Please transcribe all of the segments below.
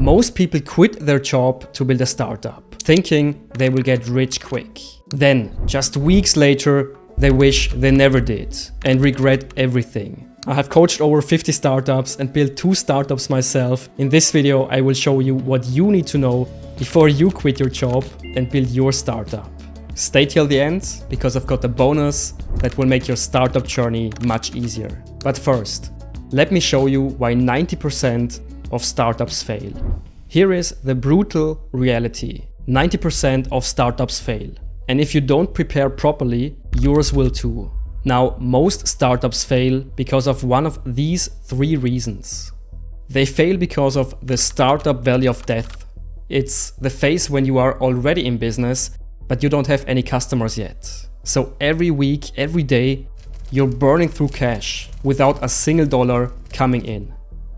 Most people quit their job to build a startup, thinking they will get rich quick. Then, just weeks later, they wish they never did and regret everything. I have coached over 50 startups and built 2 startups myself. In this video, I will show you what you need to know before you quit your job and build your startup. Stay till the end, because I've got a bonus that will make your startup journey much easier. But first, let me show you why 90% of startups fail. Here is the brutal reality. 90% of startups fail. And if you don't prepare properly, yours will too. Now, most startups fail because of one of these 3 reasons. They fail because of the startup valley of death. It's the phase when you are already in business, but you don't have any customers yet. So every week, every day, you're burning through cash without a single dollar coming in.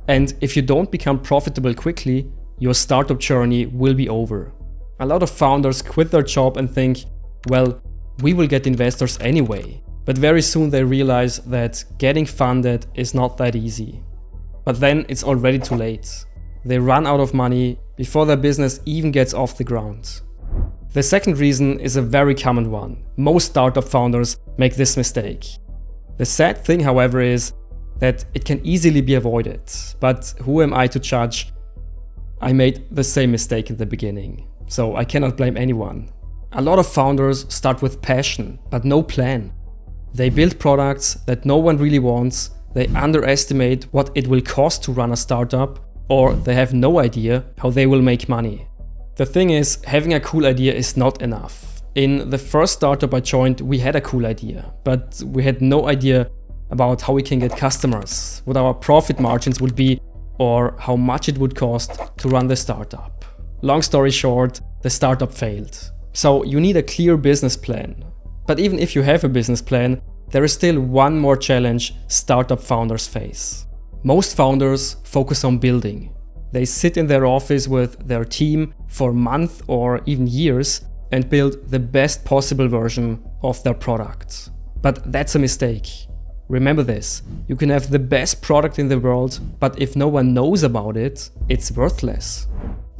And if you don't become profitable quickly, your startup journey will be over. A lot of founders quit their job and think, well, we will get investors anyway. But very soon they realize that getting funded is not that easy. But then it's already too late. They run out of money before their business even gets off the ground. The second reason is a very common one. Most startup founders make this mistake. The sad thing, however, is that it can easily be avoided. But who am I to judge? I made the same mistake in the beginning, so I cannot blame anyone. A lot of founders start with passion, but no plan. They build products that no one really wants, they underestimate what it will cost to run a startup, or they have no idea how they will make money. The thing is, having a cool idea is not enough. In the first startup I joined, we had a cool idea, but we had no idea about how we can get customers, what our profit margins would be, or how much it would cost to run the startup. Long story short, the startup failed. So you need a clear business plan. But even if you have a business plan, there is still one more challenge startup founders face. Most founders focus on building. They sit in their office with their team for months or even years and build the best possible version of their product. But that's a mistake. Remember this, you can have the best product in the world, but if no one knows about it, it's worthless.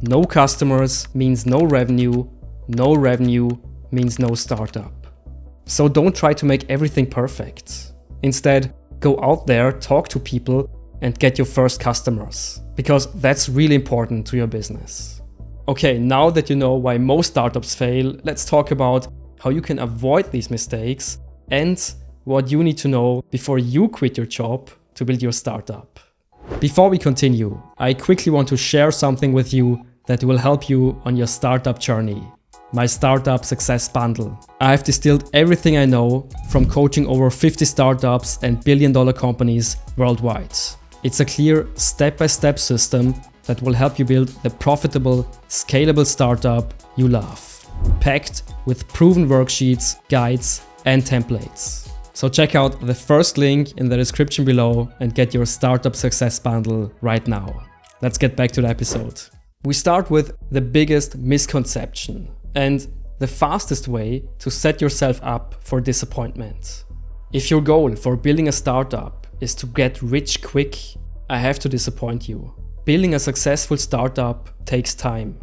No customers means no revenue means no startup. So don't try to make everything perfect. Instead, go out there, talk to people, and get your first customers, because that's really important to your business. Okay, now that you know why most startups fail, let's talk about how you can avoid these mistakes and what you need to know before you quit your job to build your startup. Before we continue, I quickly want to share something with you that will help you on your startup journey. My Startup Success Bundle. I have distilled everything I know from coaching over 50 startups and billion-dollar companies worldwide. It's a clear step-by-step system that will help you build the profitable, scalable startup you love, packed with proven worksheets, guides, and templates. So check out the first link in the description below and get your Startup Success Bundle right now. Let's get back to the episode. We start with the biggest misconception and the fastest way to set yourself up for disappointment. If your goal for building a startup is to get rich quick, I have to disappoint you. Building a successful startup takes time.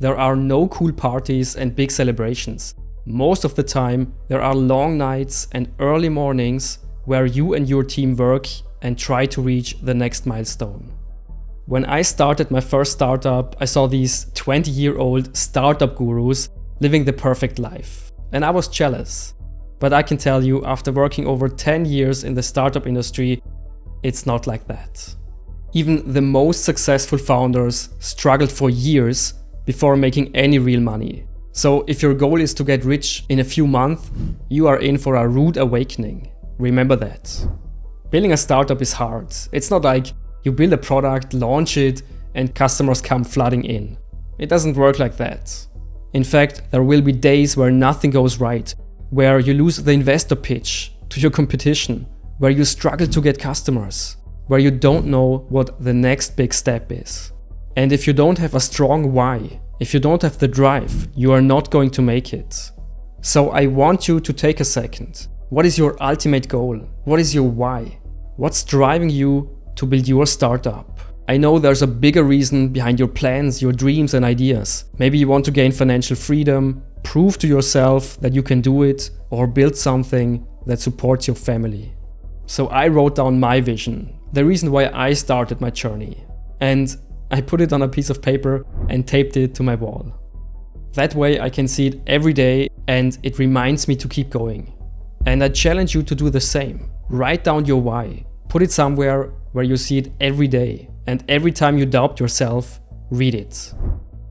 There are no cool parties and big celebrations. Most of the time, there are long nights and early mornings where you and your team work and try to reach the next milestone. When I started my first startup, I saw these 20-year-old startup gurus living the perfect life. And I was jealous. But I can tell you, after working over 10 years in the startup industry, it's not like that. Even the most successful founders struggled for years before making any real money. So if your goal is to get rich in a few months, you are in for a rude awakening. Remember that. Building a startup is hard. It's not like you build a product, launch it, and customers come flooding in. It doesn't work like that. In fact, there will be days where nothing goes right, where you lose the investor pitch to your competition, where you struggle to get customers, where you don't know what the next big step is. And if you don't have a strong why, if you don't have the drive, you are not going to make it. So I want you to take a second. What is your ultimate goal? What is your why? What's driving you to build your startup? I know there's a bigger reason behind your plans, your dreams and ideas. Maybe you want to gain financial freedom, prove to yourself that you can do it, or build something that supports your family. So I wrote down my vision, the reason why I started my journey, and I put it on a piece of paper and taped it to my wall. That way I can see it every day and it reminds me to keep going. And I challenge you to do the same. Write down your why. Put it somewhere where you see it every day. And every time you doubt yourself, read it.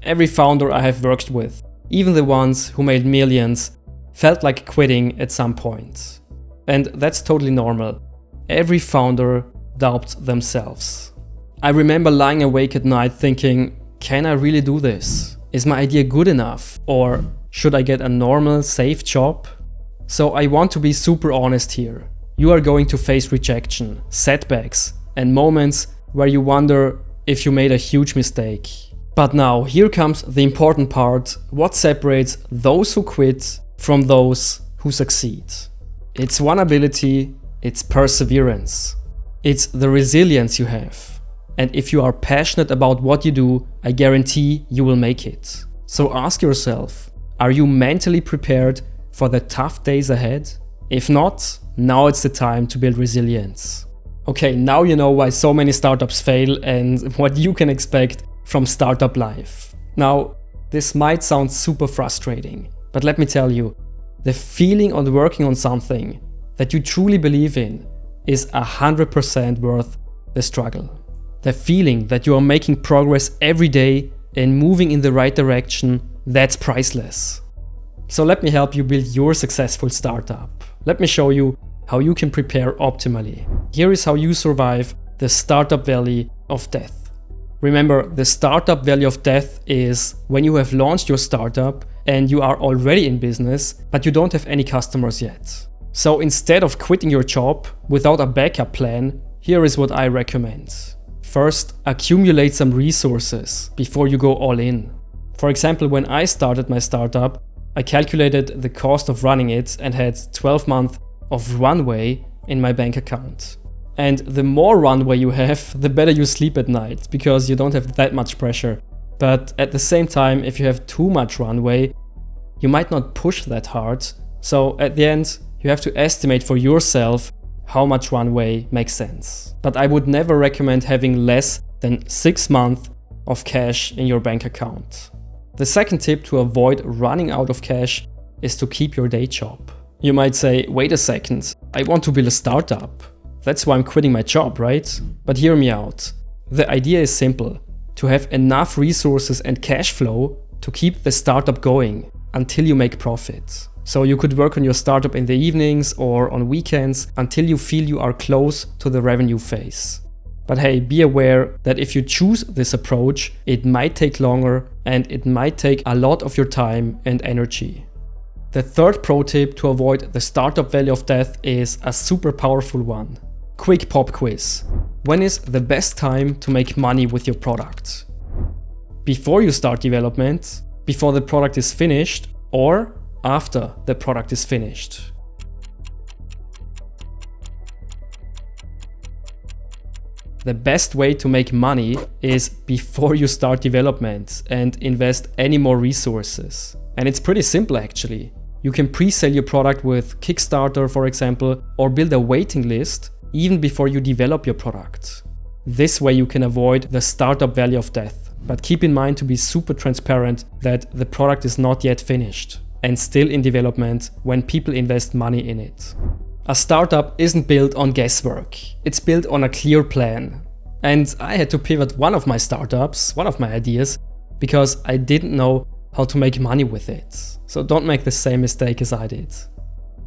Every founder I have worked with, even the ones who made millions, felt like quitting at some point. And that's totally normal. Every founder doubts themselves. I remember lying awake at night thinking, can I really do this? Is my idea good enough? Or should I get a normal, safe job? So I want to be super honest here. You are going to face rejection, setbacks, and moments where you wonder if you made a huge mistake. But now, here comes the important part, what separates those who quit from those who succeed. It's one ability, it's perseverance. It's the resilience you have. And if you are passionate about what you do, I guarantee you will make it. So ask yourself, are you mentally prepared for the tough days ahead? If not, now it's the time to build resilience. Okay, now you know why so many startups fail and what you can expect from startup life. Now, this might sound super frustrating, but let me tell you, the feeling on working on something that you truly believe in is 100% worth the struggle. The feeling that you are making progress every day and moving in the right direction, that's priceless. So let me help you build your successful startup. Let me show you how you can prepare optimally. Here is how you survive the startup valley of death. Remember, the startup valley of death is when you have launched your startup and you are already in business, but you don't have any customers yet. So instead of quitting your job without a backup plan, here is what I recommend. First, accumulate some resources before you go all in. For example, when I started my startup, I calculated the cost of running it and had 12 months of runway in my bank account. And the more runway you have, the better you sleep at night, because you don't have that much pressure. But at the same time, if you have too much runway, you might not push that hard. So at the end, you have to estimate for yourself how much runway makes sense. But I would never recommend having less than 6 months of cash in your bank account. The second tip to avoid running out of cash is to keep your day job. You might say, wait a second, I want to build a startup. That's why I'm quitting my job, right? But hear me out. The idea is simple, to have enough resources and cash flow to keep the startup going until you make profit. So you could work on your startup in the evenings or on weekends until you feel you are close to the revenue phase. But hey, be aware that if you choose this approach, it might take longer and it might take a lot of your time and energy. The third pro tip to avoid the startup valley of death is a super powerful one. Quick pop quiz. When is the best time to make money with your product? Before you start development, before the product is finished, or after the product is finished? The best way to make money is before you start development and invest any more resources. And it's pretty simple actually. You can pre-sell your product with Kickstarter, for example, or build a waiting list even before you develop your product. This way you can avoid the startup valley of death. But keep in mind to be super transparent that the product is not yet finished and still in development when people invest money in it. A startup isn't built on guesswork. It's built on a clear plan. And I had to pivot one of my startups, one of my ideas, because I didn't know how to make money with it. So don't make the same mistake as I did.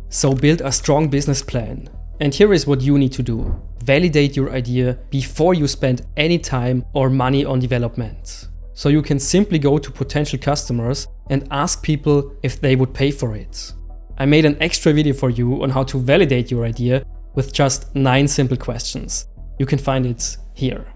So build a strong business plan. And here is what you need to do. Validate your idea before you spend any time or money on development. So you can simply go to potential customers and ask people if they would pay for it. I made an extra video for you on how to validate your idea with just 9 simple questions. You can find it here.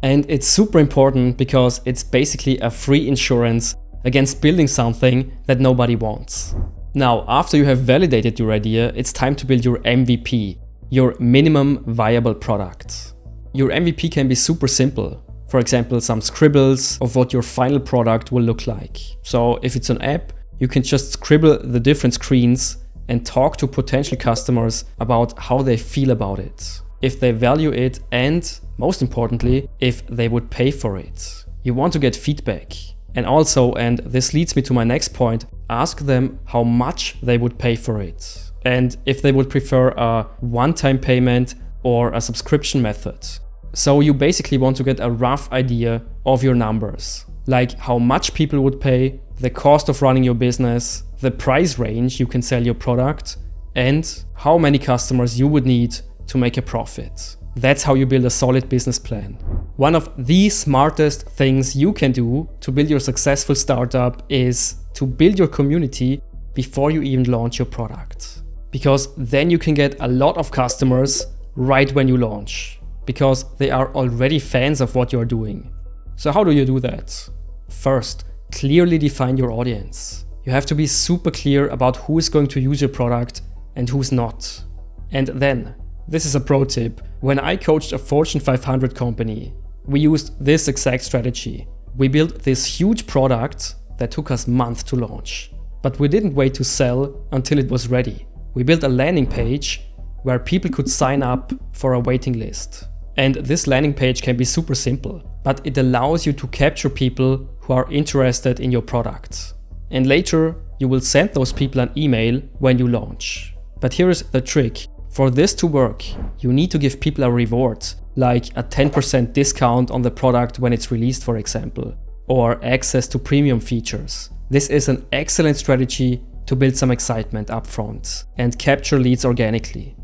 And it's super important because it's basically a free insurance against building something that nobody wants. Now, after you have validated your idea, it's time to build your MVP, your minimum viable product. Your MVP can be super simple. For example, some scribbles of what your final product will look like. So if it's an app, you can just scribble the different screens and talk to potential customers about how they feel about it, if they value it, and most importantly, if they would pay for it. You want to get feedback. And also, and this leads me to my next point, ask them how much they would pay for it, and if they would prefer a one-time payment or a subscription method. So you basically want to get a rough idea of your numbers, like how much people would pay, the cost of running your business, the price range you can sell your product, and how many customers you would need to make a profit. That's how you build a solid business plan. One of the smartest things you can do to build your successful startup is to build your community before you even launch your product. Because then you can get a lot of customers right when you launch, because they are already fans of what you're doing. So how do you do that? First, clearly define your audience. You have to be super clear about who is going to use your product and who's not. And then, this is a pro tip, when I coached a Fortune 500 company, we used this exact strategy. We built this huge product that took us months to launch. But we didn't wait to sell until it was ready. We built a landing page where people could sign up for a waiting list. And this landing page can be super simple, but it allows you to capture people who are interested in your product. And later, you will send those people an email when you launch. But here is the trick. For this to work, you need to give people a reward, like a 10% discount on the product when it's released, for example, or access to premium features. This is an excellent strategy to build some excitement up front and capture leads organically.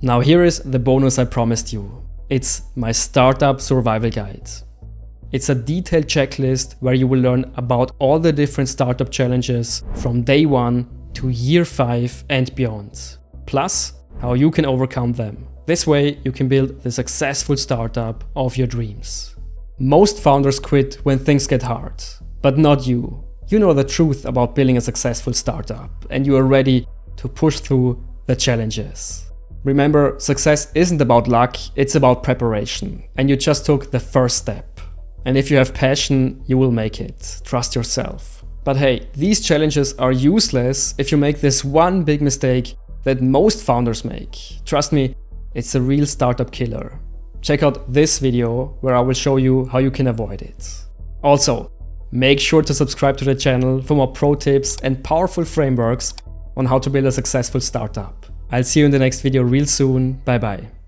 Now here is the bonus I promised you. It's my Startup Survival Guide. It's a detailed checklist where you will learn about all the different startup challenges from day 1 to year 5 and beyond. Plus, how you can overcome them. This way, you can build the successful startup of your dreams. Most founders quit when things get hard, but not you. You know the truth about building a successful startup, and you are ready to push through the challenges. Remember, success isn't about luck, it's about preparation, and you just took the first step. And if you have passion, you will make it. Trust yourself. But hey, these challenges are useless if you make this one big mistake that most founders make. Trust me, it's a real startup killer. Check out this video where I will show you how you can avoid it. Also, make sure to subscribe to the channel for more pro tips and powerful frameworks on how to build a successful startup. I'll see you in the next video real soon. Bye bye.